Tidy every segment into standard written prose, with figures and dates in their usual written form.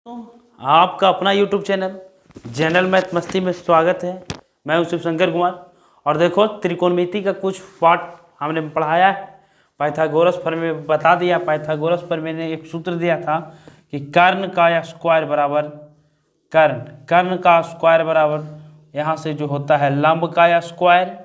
आपका अपना YouTube channel general math मस्ती में स्वागत है। मैं हूं शिवशंकर कुमार और देखो त्रिकोणमिति का कुछ पार्ट हमने पढ़ाया है। पाइथागोरस प्रमेय में बता दिया। पाइथागोरस प्रमेय ने एक सूत्र दिया था कि कर्ण का स्क्वायर बराबर कर्ण का स्क्वायर बराबर यहाँ से जो होता है लंब का स्क्वायर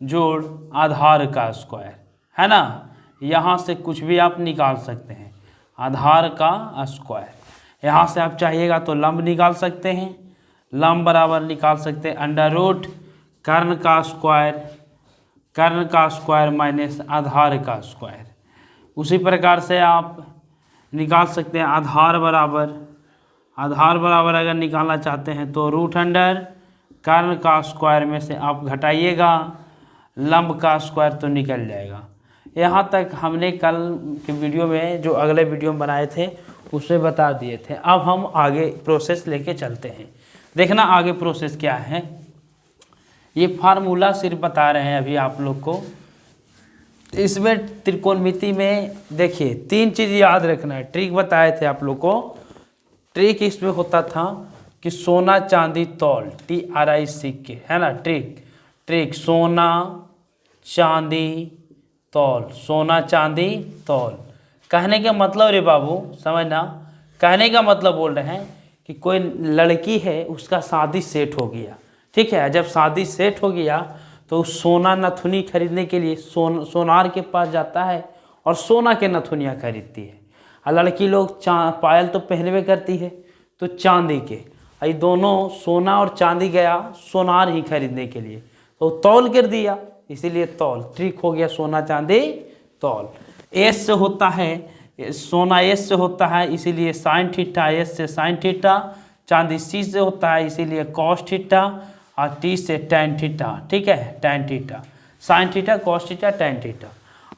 जोड़ आधार का स्क्वायर, है ना। यहाँ से कुछ भी आप निकाल सकते हैं, आधार का स्क्वायर। यहाँ से आप चाहिएगा तो लंब निकाल सकते हैं, लंब बराबर निकाल सकते हैं अंडर रूट कर्ण का स्क्वायर माइनस आधार का स्क्वायर। उसी प्रकार से आप निकाल सकते हैं आधार बराबर अगर निकालना चाहते हैं तो रूट अंडर कर्ण का स्क्वायर में से आप घटाइएगा लंब का स्क्वायर तो निकल जाएगा। यहाँ तक हमने कल के वीडियो में जो अगले वीडियो में बनाए थे उसमें बता दिए थे। अब हम आगे प्रोसेस लेके चलते हैं। देखना आगे प्रोसेस क्या है। ये फार्मूला सिर्फ बता रहे हैं अभी आप लोग को। इसमें त्रिकोणमिति में देखिए तीन चीज़ याद रखना है। ट्रिक बताए थे आप लोग को। ट्रिक इसमें होता था कि सोना चांदी तौल TRIC के, है ना। ट्रिक सोना चांदी तौल। कहने का मतलब रे बाबू समझना, कहने का मतलब बोल रहे हैं कि कोई लड़की है उसका शादी सेट हो गया, ठीक है। जब शादी सेट हो गया तो सोना नथुनी खरीदने के लिए सोनार के पास जाता है और सोना के नथुनियाँ खरीदती है। और लड़की लोग पायल तो पहनवे करती है तो चांदी के। ये दोनों सोना और चांदी गया सोनार ही खरीदने के लिए तो तौल कर दिया, इसीलिए तौल। ट्रिक हो गया सोना चांदी तौल। एस से होता है सोना, एस से होता है इसीलिए साइन थीटा, एस से साइन थीटा। चांदी सी से होता है इसीलिए कॉस थीटा और टी से टैन थीटा, ठीक है। Tan theta, sine theta, cos theta, tan theta.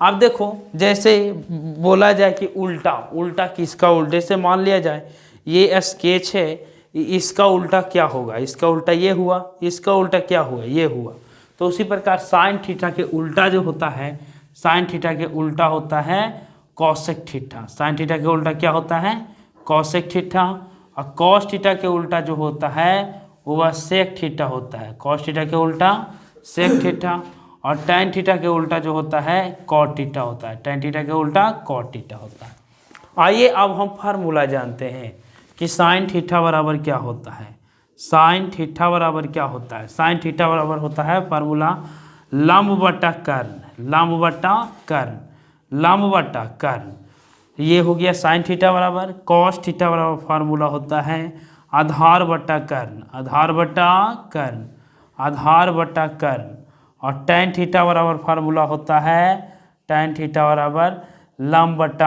अब देखो जैसे बोला जाए कि उल्टा किसका उल्टे से मान लिया जाए ये स्केच है, इसका उल्टा क्या होगा, इसका उल्टा ये हुआ, इसका उल्टा क्या हुआ, ये हुआ। तो उसी प्रकार साइन थीटा के उल्टा जो होता है, साइन थीटा के उल्टा होता है कॉसेक थीटा। साइन थीटा के उल्टा क्या होता है, कॉसेक थीटा। और कॉस थीटा के उल्टा जो होता है वह सेक थीटा होता है। कॉस थीटा के उल्टा सेक थीटा। और टैन थीटा के उल्टा जो होता है कॉट थीटा होता है। टैन थीटा के उल्टा कॉट थीटा होता है। आइए अब हम फार्मूला जानते हैं कि साइन थीटा बराबर क्या होता है। साइन थीटा बराबर क्या होता है, साइन थीटा बराबर होता है फार्मूला लंब बटा कर्ण। ये हो गया साइन थीटा बराबर। कॉस थीटा बराबर फार्मूला होता है आधार बटा कर्ण। और टैन थीटा बराबर फार्मूला होता है टैन थीटा बराबर लंब बटा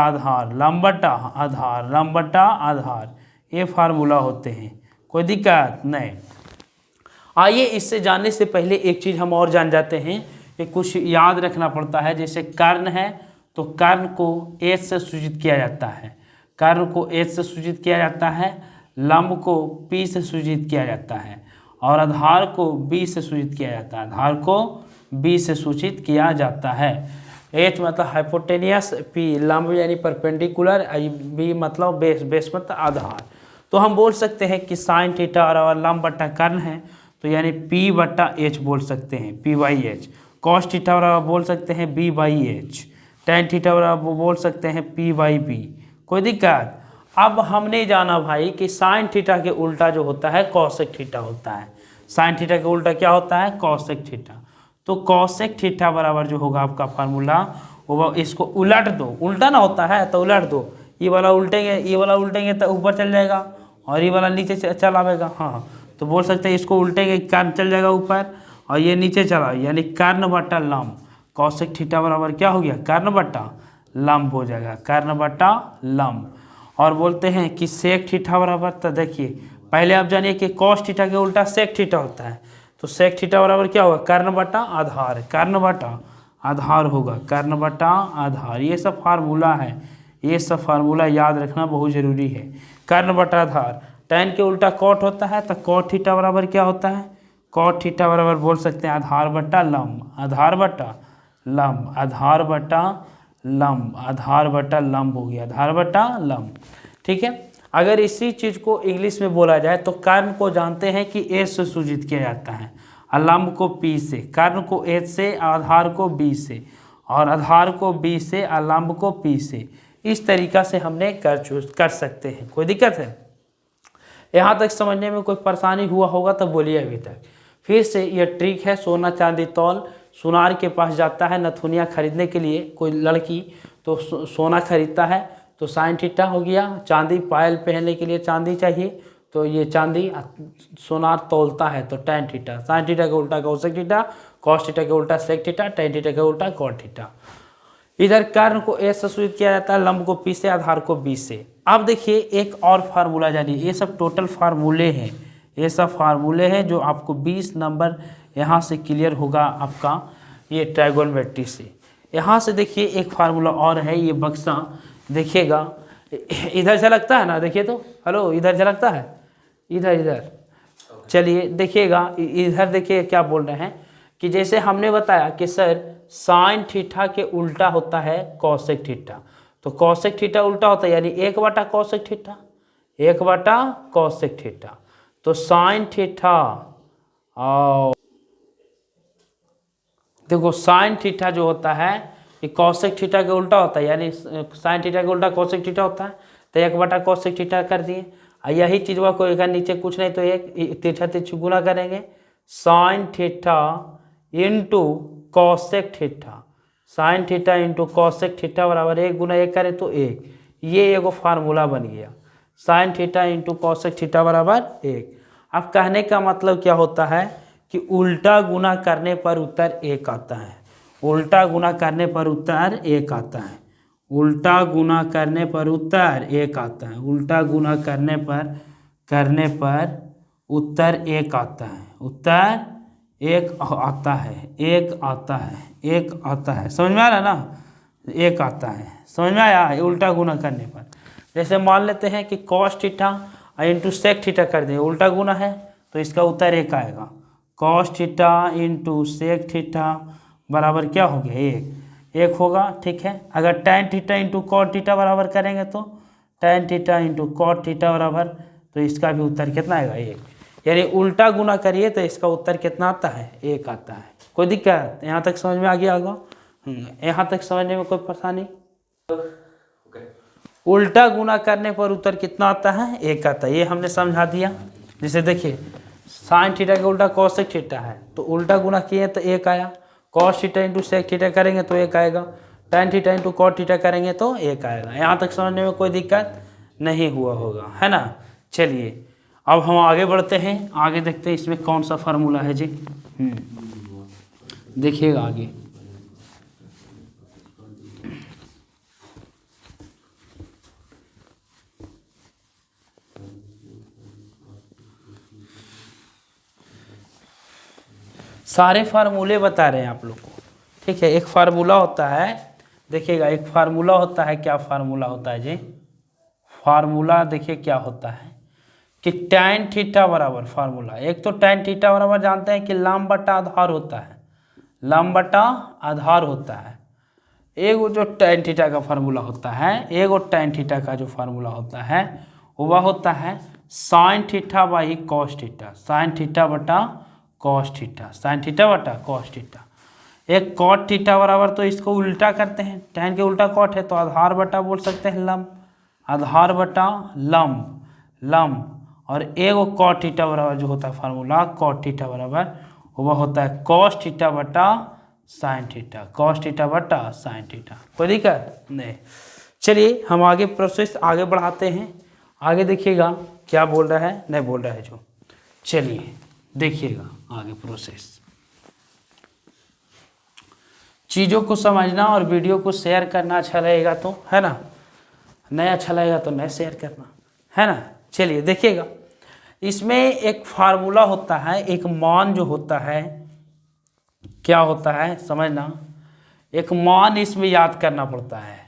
आधार। ये फार्मूला होते हैं, कोई दिक्कत नहीं। आइए इससे जानने से पहले एक चीज़ हम और जान जाते हैं कि कुछ याद रखना पड़ता है। जैसे कर्ण है तो कर्ण को एच से सूचित किया जाता है, लंब को P से सूचित किया जाता है और आधार को B से सूचित किया जाता है। एच मतलब हाइपोटेनियस, P लंब यानी परपेंडिकुलर, B मतलब बेस मतलब आधार। तो हम बोल सकते हैं कि साइन थीटा और लंब बटा कर्ण है तो यानी P बटा H बोल सकते हैं, P/H। कॉस थीटा बराबर बोल सकते हैं B/H। टैन थीटा बराबर बोल सकते हैं P/B। कोई दिक्कत। अब हमने जाना भाई कि साइन थीटा के उल्टा जो होता है कॉसेक थीटा होता है। साइन थीटा के उल्टा क्या होता है, कॉसेक थीटा। तो कॉसेक थीटा बराबर जो होगा आपका फार्मूला वो, इसको उलट दो, उल्टा ना होता है तो उलट दो। ये वाला उल्टेंगे तो ऊपर चल जाएगा और ये वाला नीचे चल आएगा। हाँ तो बोल सकते हैं इसको उल्टेंगे कर्ण चल जाएगा ऊपर और ये नीचे चला, यानी कर्ण बटा लंब। कॉसेक थीटा बराबर क्या हो गया, कर्ण बटा लंब हो जाएगा, कर्ण बटा लंब। और बोलते हैं कि सेक थीटा बराबर, तो देखिए पहले आप जानिए कि कॉस थीटा के उल्टा सेक थीटा होता है तो सेक थीटा बराबर क्या होगा, कर्ण बटा आधार होगा, कर्ण बटा आधार। ये सब फार्मूला है, ये सब फार्मूला याद रखना बहुत ज़रूरी है। कर्ण बटा आधार। टैन के उल्टा कॉट होता है तो कॉट थीटा बराबर क्या होता है, कॉट थीटा बराबर बोल सकते हैं आधार बटा लंब हो गया, आधार बटा लंब। ठीक है। अगर इसी चीज़ को इंग्लिश में बोला जाए तो कर्ण को जानते हैं कि ए से सूचित किया जाता है, अलम्ब को पी से, कर्ण को ए से, आधार को बी से, और आधार को बी से, अलम्ब को पी से। इस तरीका से हमने कर सकते हैं। कोई दिक्कत है? यहाँ तक समझने में कोई परेशानी हुआ होगा तो बोलिए अभी तक। फिर से ये ट्रिक है, सोना चांदी तौल। सुनार के पास जाता है नथुनिया खरीदने के लिए कोई लड़की, तो सोना खरीदता है तो साइन थीटा हो गया, चांदी पायल पहनने के लिए चांदी चाहिए तो ये चांदी, सोनार तौलता है तो टैन थीटा, साइन थीटा के उल्टा कोसेक थीटा, कॉस थीटा के उल्टा सेक थीटा, टैन थीटा के उल्टा कॉट थीटा। इधर कर्ण को ए से सूचित किया जाता है, लंब को पी से, आधार को बी से। अब देखिए एक और फार्मूला जानिए, ये सब टोटल फार्मूले हैं, ये सब फार्मूले हैं जो आपको 20 नंबर यहाँ से क्लियर होगा आपका ये ट्रायगोनोमेट्री से। यहाँ से देखिए एक फार्मूला और है, ये बक्सा देखिएगा इधर झलकता है ना, देखिए तो, हेलो इधर झलकता है, इधर चलिए देखिएगा, इधर देखिए क्या बोल रहे हैं कि जैसे हमने बताया कि सर साइन थीटा के उल्टा होता है कॉसेक थीटा, तो कॉसेक थीटा उल्टा होता है यानी 1/cos cosec theta, 1/cos cosec theta. तो साइन थीटा, और देखो साइन थीटा जो होता है ये कॉसेक थीटा के उल्टा होता है, यानी साइन थीटा के उल्टा कॉसेक थीटा होता है, तो 1/cos कॉसेक थीटा कर दिए। यही चीज़ को एक नीचे कुछ नहीं तो एक तीठा तीछी गुना करेंगे, sine theta into cosec theta, sine theta into cosec theta बराबर 1 गुना 1 करें तो 1। ये एगो फार्मूला बन गया, sine theta into cosec theta बराबर 1। अब कहने का मतलब क्या होता है कि उल्टा गुना करने पर उत्तर 1 आता है, उल्टा गुना करने पर उत्तर 1 आता है, उल्टा गुना करने पर उत्तर 1 आता है, उल्टा गुना करने पर उत्तर 1 आता है, उत्तर 1 आता है, 1 आता है, 1 आता है। समझ में आ रहा है ना, 1 आता है, समझ में आया? उल्टा गुना करने पर जैसे मान लेते हैं कि cos theta into sec theta कर दें, उल्टा गुना है तो इसका उत्तर 1 आएगा, cos theta into sec theta बराबर क्या हो गया 1 होगा, ठीक है। अगर tan theta into cot theta बराबर करेंगे तो tan theta into cot theta बराबर, तो इसका भी उत्तर कितना आएगा 1, यानी उल्टा गुना करिए तो इसका उत्तर कितना आता है 1 आता है। कोई दिक्कत? यहाँ तक समझ में आ गया होगा? यहाँ तक समझने में कोई परेशानी? उल्टा गुना करने पर उत्तर कितना आता है 1 आता है, ये हमने समझा दिया। जैसे देखिए साइन थीटा के उल्टा कॉसेक थीटा है तो उल्टा गुना किए तो 1 आया, cos theta into sec theta करेंगे तो 1 आएगा, tan theta into cot theta करेंगे तो 1 आएगा। यहाँ तक समझने में कोई दिक्कत नहीं हुआ होगा, है ना। चलिए अब हम आगे बढ़ते हैं, आगे देखते हैं इसमें कौन सा फार्मूला है जी। देखिएगा आगे, सारे फार्मूले बता रहे हैं आप लोग को, ठीक है। एक फार्मूला होता है, देखिएगा एक फार्मूला होता है, क्या फार्मूला होता है जी? फार्मूला देखिए क्या होता है कि टैन थीटा बराबर फार्मूला, एक तो टैन थीटा बराबर जानते हैं कि लंब बटा आधार होता है, लंब बटा आधार होता है। एक जो टैन थीटा का फार्मूला होता है, एक टैन थीटा का जो फार्मूला होता है वह होता है sine theta by cos theta, sine theta बटा कॉस थीटा, साइन थीटा बटा कॉस थीटा। एक कॉट थीटा बराबर, तो इसको उल्टा करते हैं, टैन के उल्टा कॉट है तो आधार बटा बोल सकते हैं लंब, आधार बटा लंब, लंब। और एक कॉट थीटा बराबर जो होता है फार्मूला कॉट थीटा बराबर वह होता है कॉस थीटा बटा साइन थीटा, कॉस थीटा बटा साइन थीटा। कोई दिक्कत नहीं। चलिए हम आगे प्रोसेस आगे बढ़ाते हैं, आगे देखिएगा क्या बोल रहा है, नहीं बोल रहा है जो। चलिए देखिएगा आगे प्रोसेस। चीज़ों को समझना और वीडियो को शेयर करना अच्छा लगेगा तो, है ना, नहीं अच्छा लगेगा तो नहीं शेयर करना, है ना। चलिए देखिएगा, इसमें एक फार्मूला होता है, एक मान जो होता है क्या होता है समझना, एक मान इसमें याद करना पड़ता है।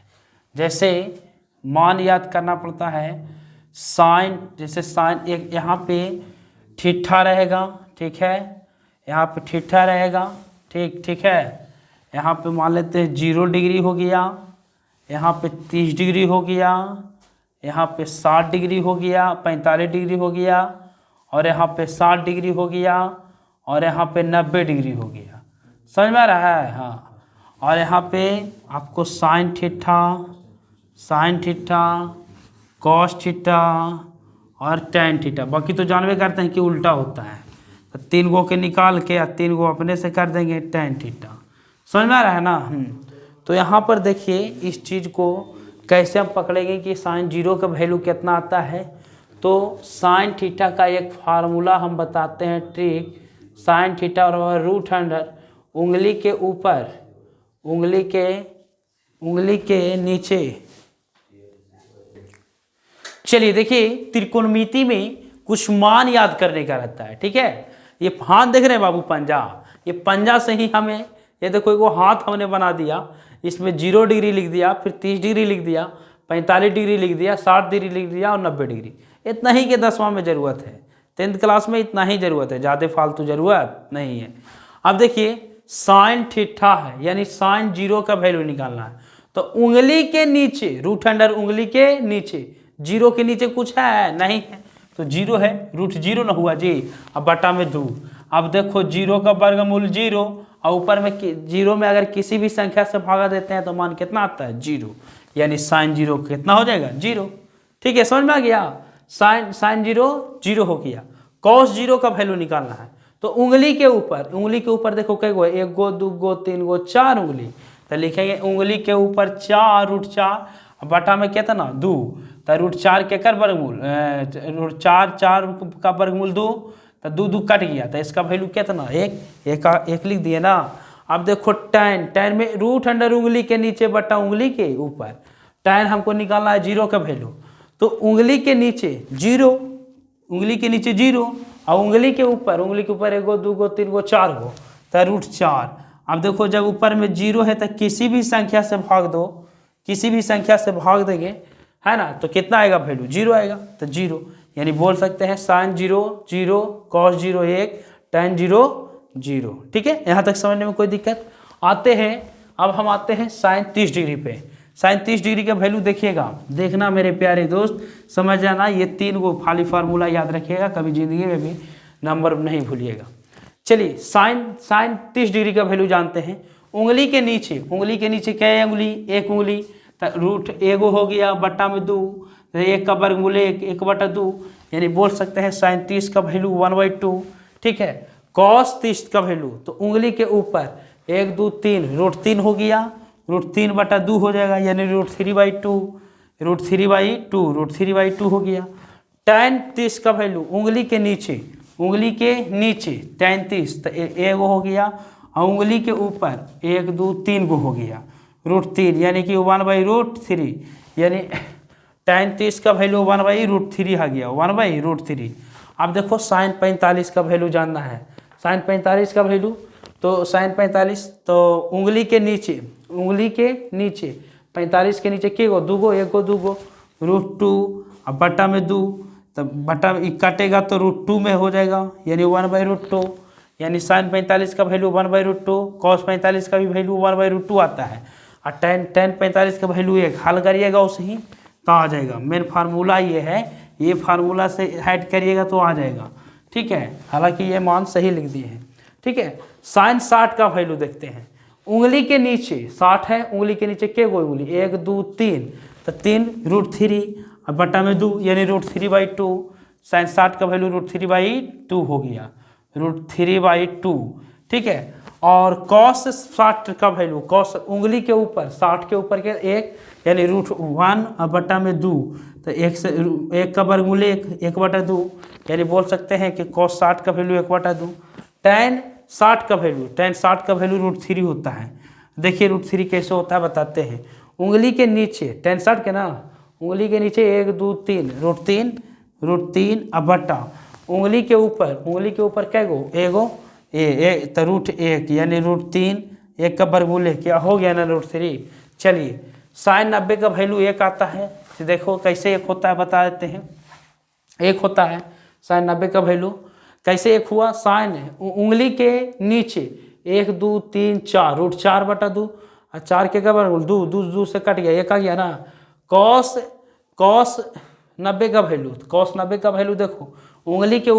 जैसे मान याद करना पड़ता है साइन, जैसे साइन एक यहाँ पे थीटा रहेगा, ठीक है, यहाँ पे थीटा रहेगा, ठीक है। यहाँ पे मान लेते हैं 0 डिग्री हो गया, यहाँ पे 30 डिग्री हो गया, यहाँ पे 60 डिग्री हो गया, 45 डिग्री हो गया, और यहाँ पे 60 डिग्री हो गया, और यहाँ पे 90 डिग्री हो गया। समझ में आ रहा है? हाँ। और यहाँ पे आपको साइन थीटा, कॉस थीटा और टैन थीटा, बाकी तो जानवे करते हैं कि उल्टा होता है, तो 3 गो के निकाल के या 3 गो अपने से कर देंगे टैन थीटा। समझ में आ रहा है ना? तो यहाँ पर देखिए इस चीज़ को कैसे हम पकड़ेंगे कि साइन 0 का वैल्यू कितना आता है। तो साइन थीटा का एक फार्मूला हम बताते हैं, ट्रिक। साइन थीटा और रूट अंडर उंगली के ऊपर, उंगली के नीचे। चलिए देखिए, त्रिकोणमिति में कुछ मान याद करने का रहता है, ठीक है। ये हाथ देख रहे हैं बाबू, पंजा, ये पंजा से ही हमें, ये देखो वो हाथ हमने बना दिया, इसमें 0 डिग्री लिख दिया, फिर 30 डिग्री लिख दिया, 45 डिग्री लिख दिया, 60 डिग्री लिख दिया और 90 डिग्री। इतना ही के 10वां में ज़रूरत है, 10th क्लास में इतना ही ज़रूरत है, ज़्यादा फालतू ज़रूरत नहीं है। अब देखिए साइन थीटा है, यानी साइन 0 का वैल्यू निकालना है। तो उंगली के नीचे, रूट अंडर उंगली के नीचे, 0 के नीचे कुछ है नहीं है, तो 0 है, रूट 0 ना हुआ जी। अब बटा में 2। अब देखो 0 का वर्गमूल 0, और ऊपर में 0 में अगर किसी भी संख्या से भागा देते हैं तो मान कितना आता है? 0, यानी साइन 0 कितना हो जाएगा? 0। ठीक है, समझ में आ गया? साइन 0 हो गया। कॉस 0 का वैल्यू निकालना है, तो उंगली के ऊपर देखो कई गो, 1 गो 2 गो 3 गो 4 उंगली, तो लिखेंगे उंगली के ऊपर 4 रूट 4, बटा में कितना? 2, तो रूट 4 के कर वर्गमूल, रूट 4 का वर्गमूल 2, तो 2 कट गया, तो इसका वैल्यू कितना? 1 लिख दिए ना। अब देखो टैन में रूट अंडर उंगली के नीचे बटा उंगली के ऊपर, टैन हमको निकालना है 0 का वैल्यू। तो उंगली के नीचे 0, और उंगली के ऊपर 1 गो 2 गो 3 गो 4 गो, तो रूट 4। अब देखो जब ऊपर में 0 है तो किसी भी संख्या से भाग दो, किसी भी संख्या से भाग देंगे, है ना, तो कितना आएगा वैल्यू? 0 आएगा, तो 0, यानी बोल सकते हैं साइन 0 0, कॉस 0 1, टैन 0 0। ठीक है, यहाँ तक समझने में कोई दिक्कत? आते हैं, अब हम आते हैं साइन 30 डिग्री पे। साइन 30 डिग्री का वैल्यू देखिएगा, देखना मेरे प्यारे दोस्त, समझ जाना, ये 3 गो खाली फार्मूला याद रखिएगा, कभी जिंदगी में भी नंबर नहीं भूलिएगा। चलिए साइन 30 डिग्री का वैल्यू जानते हैं। उंगली के नीचे क्या है? उंगली, 1 उंगली, तो रूट 1 हो गया, बटा में 2, तो 1 का वर्गमूल 1 बटा 2, यानी बोल सकते हैं साइन 30 का वैल्यू 1/2। ठीक है, कॉस 30 का वैल्यू, तो उंगली के ऊपर 1 2 3, रूट 3 हो गया, रूट 3 बटा 2 हो जाएगा, यानी रूट 3/2 हो गया। टैन 30 का वैल्यू उंगली के नीचे टैन 30, तो 1 हो गया, और उंगली के ऊपर 1 2 3 गो हो गया, रूट 3, यानी कि 1/√3, यानी टैन 30 का वैल्यू 1/√3 आ गया, 1/√3। अब देखो साइन 45 का वैल्यू जानना है। साइन 45 का वैल्यू, तो साइन 45, तो उंगली के नीचे 45 के नीचे के गो? 2 गो, 1 गो 2 गो, रूट 2, अब बटा में 2, तब बटा काटेगा तो रूट 2 में हो जाएगा, यानी 1/√2, यानी साइन 45 का वैल्यू 1/√2, कॉस 45 का भी वैल्यू 1/√2 आता है, और टैन 45 का वैल्यू 1 हल करिएगा उसे ही तो आ जाएगा। मेन फार्मूला ये है, ये फार्मूला से ऐड करिएगा तो आ जाएगा। ठीक है, हालांकि ये मान सही लिख दिए हैं। ठीक है, साइन 60 का वैल्यू देखते हैं। उंगली के नीचे 60 है, उंगली के नीचे के गो उंगली? 1 2 3, तो 3 रूट 3, अब बटा में 2, यानी रूट 3/2। साइन 60 का वैल्यू रूट 3/2 हो गया, रूट 3/2। ठीक है, और कॉस 60 का वैल्यू, कॉस उंगली के ऊपर 60 के ऊपर के 1, यानी रूट 1, अब बटा में 2, तो 1 का वर्गमूल 1 बटा 2, यानी बोल सकते हैं कि कॉस 60 का वैल्यू 1 बटा 2। टैन 60 का वैल्यू रूट 3 होता है। देखिए रूट 3 कैसे होता है बताते हैं। उंगली के नीचे टैन 60 के ना, उंगली के नीचे 1 2 3, रूट 3 अब बटा उंगली के ऊपर क्या गो? 1 गो, तो रूट 1, यानी रूट 3, 1 का वर्गमूल क्या हो गया ना, रूट 3। चलिए साइन 90 का वैल्यू 1 आता है, तो देखो कैसे 1 होता है बता देते हैं। 1 होता है साइन 90 का वैल्यू, कैसे 1 हुआ? साइन उंगली के नीचे 1 2 3 4, रूट 4/2, और 4 के का वर्गमूल 2 से कट गया, 1 आ गया ना। कॉस 90 का वैल्यू, कॉस 90 का वैल्यू देखो उंगली के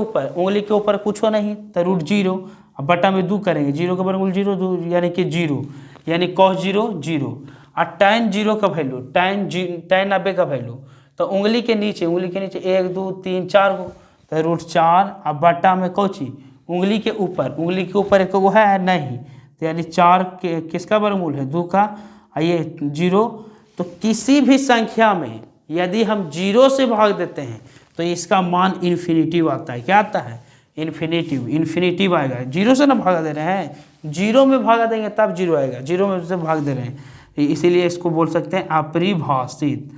ऊपर कुछ हो नहीं तो रूट 0, अब बटा में 2 करेंगे, 0 का वर्गमूल 0, 2 यानी कि 0, यानी कॉस 0 0। और tan 0 का वैल्यू, tan 90 का वैल्यू तो उंगली के नीचे 1 2 3 4 गो तो रूट 4, अब बटा में कौची उंगली के ऊपर एक वो है नहीं, तो यानी 4 किसका वर्गमूल है 2 का, ये 0। तो किसी भी संख्या में यदि हम 0 से भाग देते हैं तो इसका मान इन्फिनिटिव आता है। क्या आता है? इन्फिनिटिव आएगा। 0 से ना भागा दे रहे हैं, 0 में भागा देंगे तब 0 आएगा, 0 में से भाग दे रहे हैं, इसीलिए इसको बोल सकते हैं अपरिभाषित।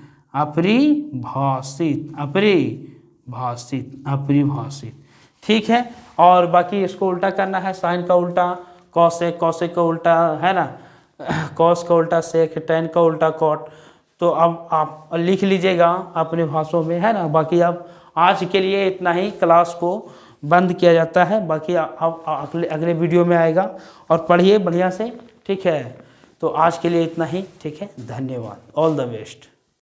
ठीक है। और बाकी इसको उल्टा करना है, साइन का उल्टा कॉसेक, कॉसेक का उल्टा है ना कॉस का उल्टा सेक, टेन का उल्टा कॉट। तो अब आप लिख लीजिएगा अपने भाषाओं में, है ना। बाकी अब आज के लिए इतना ही, क्लास को बंद किया जाता है। बाकी अब अगले वीडियो में आएगा और पढ़िए बढ़िया से, ठीक है। तो आज के लिए इतना ही, ठीक है। धन्यवाद, ऑल द बेस्ट।